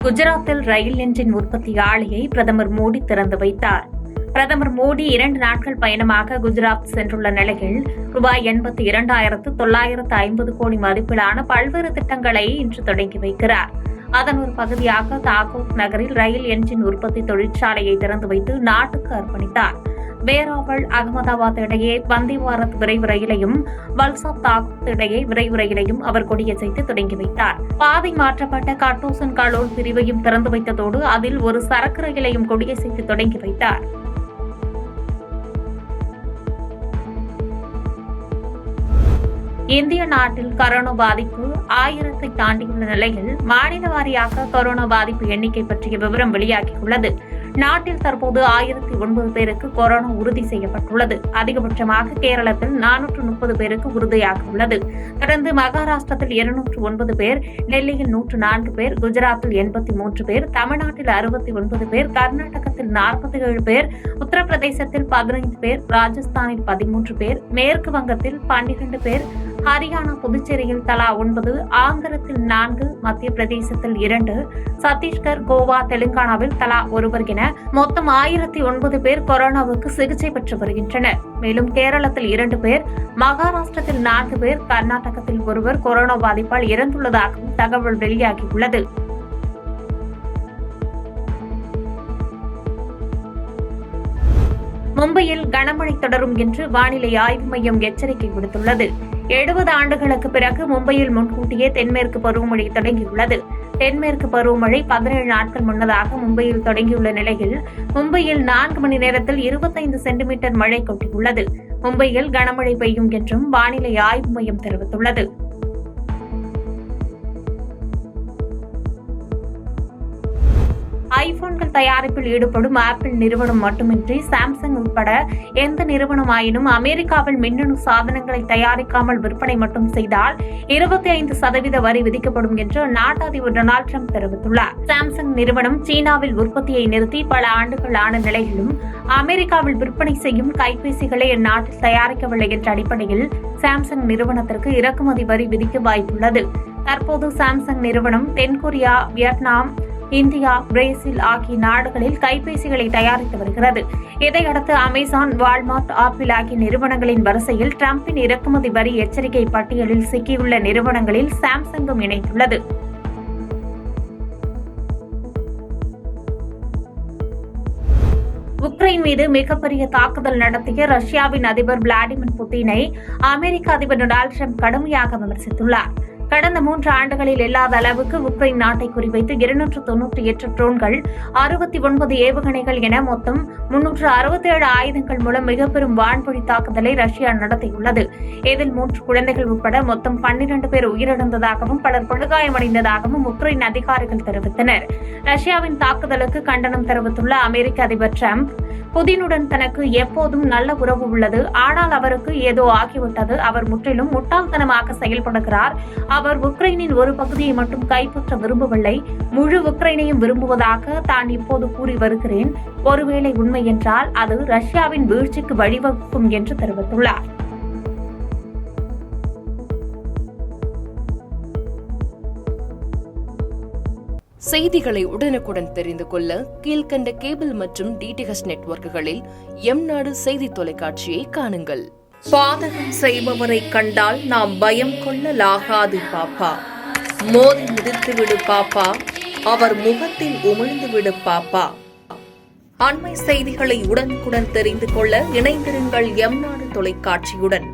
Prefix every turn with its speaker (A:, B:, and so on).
A: குஜராத்தில் ரயில் என்ஜின் உற்பத்தி ஆலையை பிரதமர் மோடி திறந்து வைத்தார். பிரதமர் மோடி 2 நாட்கள் பயணமாக குஜராத் சென்றுள்ள நிலையில் ரூபாய் 82,950 கோடி மதிப்பிலான பல்வேறு திட்டங்களை இன்று தொடங்கி வைக்கிறார். அதன் ஒரு பகுதியாக தாகூர் நகரில் ரயில் என்ஜின் உற்பத்தி தொழிற்சாலையை திறந்து வைத்து நாட்டுக்கு அர்ப்பணித்தார். வேராவல் அகமதாபாத் இடையே வந்தே பாரத் விரைவு ரயிலையும் வல்சாத் தாகூர் இடையே விரைவு ரயிலையும் அவர் கொடியசைத்து தொடங்கி வைத்தார். பாதை மாற்றப்பட்ட கட்டோசன் கலோல் பிரிவையும் திறந்து வைத்ததோடு அதில் ஒரு சரக்கு ரயிலையும் கொடியசைத்து தொடங்கி வைத்தார். இந்திய நாட்டில் கொரோனா பாதிப்பு 1000-ஐ தாண்டியுள்ள நிலையில் மாநில வாரியாக கொரோனா பாதிப்பு எண்ணிக்கை பற்றிய விவரம் வெளியாகியுள்ளது. நாட்டில் தற்போது 1009 பேருக்கு கொரோனா உறுதி செய்யப்பட்டுள்ளது. அதிகபட்சமாக கேரளத்தில் 430 பேருக்கு உறுதியாகியுள்ளது. தொடர்ந்து மகாராஷ்டிரத்தில் 209 பேர், டெல்லியில் 104 பேர், குஜராத்தில் 83 பேர், தமிழ்நாட்டில் 69 பேர், கர்நாடகத்தில் 47 பேர், உத்தரப்பிரதேசத்தில் 15 பேர், ராஜஸ்தானில் 13 பேர், மேற்கு வங்கத்தில் 12 பேர், ஹரியானா புதுச்சேரியில் தலா 9, ஆந்திரத்தில் 4, மத்திய பிரதேசத்தில் 2, சத்தீஸ்கர், கோவா, தெலுங்கானாவில் தலா ஒருவர் என மொத்தம் 1009 பேர் கொரோனாவுக்கு சிகிச்சை பெற்று வருகின்றனர். மேலும் கேரளத்தில் 2 பேர், மகாராஷ்டிரத்தில் 4 பேர், கர்நாடகத்தில் ஒருவர் கொரோனா பாதிப்பால் இறந்துள்ளதாகவும் தகவல் வெளியாகியுள்ளது. மும்பையில் கனமழை தொடரும் என்று வானிலை ஆய்வு மையம் எச்சரிக்கை விடுத்துள்ளது. 70 ஆண்டுகளுக்கு பிறகு மும்பையில் முன்கூட்டியே தென்மேற்கு பருவமழை தொடங்கியுள்ளது. தென்மேற்கு பருவமழை 17 நாட்கள் முன்னதாக மும்பையில் தொடங்கியுள்ள நிலையில் மும்பையில் 4 மணி நேரத்தில் 25 சென்டிமீட்டர் மழை கொட்டியுள்ளது. மும்பையில் கனமழை பெய்யும் என்றும் வானிலை ஆய்வு மையம் தெரிவித்துள்ளது. ஐபோன்கள் தயாரிப்பில் ஈடுபடும் ஆப்பிள் நிறுவனம் மட்டுமின்றி சாம்சங் உட்பட எந்த நிறுவனமாயினும் அமெரிக்காவில் மின்னணு சாதனங்களை தயாரிக்காமல் விற்பனை மட்டும் செய்தால் 25% வரி விதிக்கப்படும் என்று அந்நாட்டு அதிபர் டொனால்டு டிரம்ப் தெரிவித்துள்ளார். சாம்சங் நிறுவனம் சீனாவில் உற்பத்தியை நிறுத்தி பல ஆண்டுகள் ஆன நிலையிலும் அமெரிக்காவில் விற்பனை செய்யும் கைபேசிகளை அந்நாட்டில் தயாரிக்கவில்லை என்ற அடிப்படையில் சாம்சங் நிறுவனத்திற்கு இறக்குமதி வரி விதிக்க வாய்ப்புள்ளது. தற்போது சாம்சங் நிறுவனம் தென்கொரியா, வியட்நாம், இந்தியா, பிரேசில் ஆகிய நாடுகளில் கைபேசிகளை தயாரித்து வருகிறது. இதையடுத்து அமேசான், வால்மார்ட், ஆப்பிள் ஆகிய நிறுவனங்களின் வரிசையில் டிரம்பின் இறக்குமதி வரி எச்சரிக்கை பட்டியலில் சிக்கியுள்ள நிறுவனங்களில் சாம்சங்கும் இணைந்துள்ளது. உக்ரைன் மீது மிகப்பெரிய தாக்குதல் நடத்திய ரஷ்யாவின் அதிபர் விளாடிமிர் புட்டினை அமெரிக்க அதிபர் டொனால்டு டிரம்ப் கடுமையாக விமர்சித்துள்ளார். கடந்த 3 ஆண்டுகளில் இல்லாத அளவுக்கு உக்ரைன் நாட்டை குறிவைத்து 298 ட்ரோன்கள், 69 ஏவுகணைகள் என மொத்தம் 367 ஆயுதங்கள் மூலம் மிகப்பெரும் வான்வழி தாக்குதலை ரஷ்யா நடத்தியுள்ளது. இதில் 3 குழந்தைகள் உட்பட மொத்தம் 12 பேர் உயிரிழந்ததாகவும் பலர் படுகாயமடைந்ததாகவும் உக்ரைன் அதிகாரிகள் தெரிவித்தனர். ரஷ்யாவின் தாக்குதலுக்கு கண்டனம் தெரிவித்துள்ள அமெரிக்க அதிபர் டிரம்ப், புதினுடன் தனக்கு எப்போதும் நல்ல உறவு உள்ளது. ஆனால் அவருக்கு ஏதோ ஆகிவிட்டது. அவர் முற்றிலும் முட்டாள்தனமாக செயல்படுகிறார். அவர் உக்ரைனின் ஒரு பகுதியை மட்டும் கைப்பற்ற விரும்பவில்லை, முழு உக்ரைனையும் விரும்புவதாக தான் இப்போது கூறி வருகிறேன். ஒருவேளை உண்மை என்றால் அது ரஷ்யாவின் வீழ்ச்சிக்கு வழிவகுக்கும் என்று தெரிவித்துள்ளார்.
B: செய்திகளை உடனுக்குடன் தெரிந்து கொள்ள கீழ்கண்ட கேபிள் மற்றும் டிடிஎச் நெட்வொர்க்குகளில் எம்நாடு செய்தி தொலைக்காட்சியை காணுங்கள்.
C: பாதகம் செய்பவரை கண்டால் நாம் பயம் கொள்ளலாகாது பாப்பா. மோதி மிதித்துவிடு பாப்பா, அவர் முகத்தில் உமிழ்ந்துவிடு பாப்பா. அண்மை செய்திகளை உடனுக்குடன் தெரிந்து கொள்ள இணைந்திருங்கள் எம்நாடு தொலைக்காட்சியுடன்.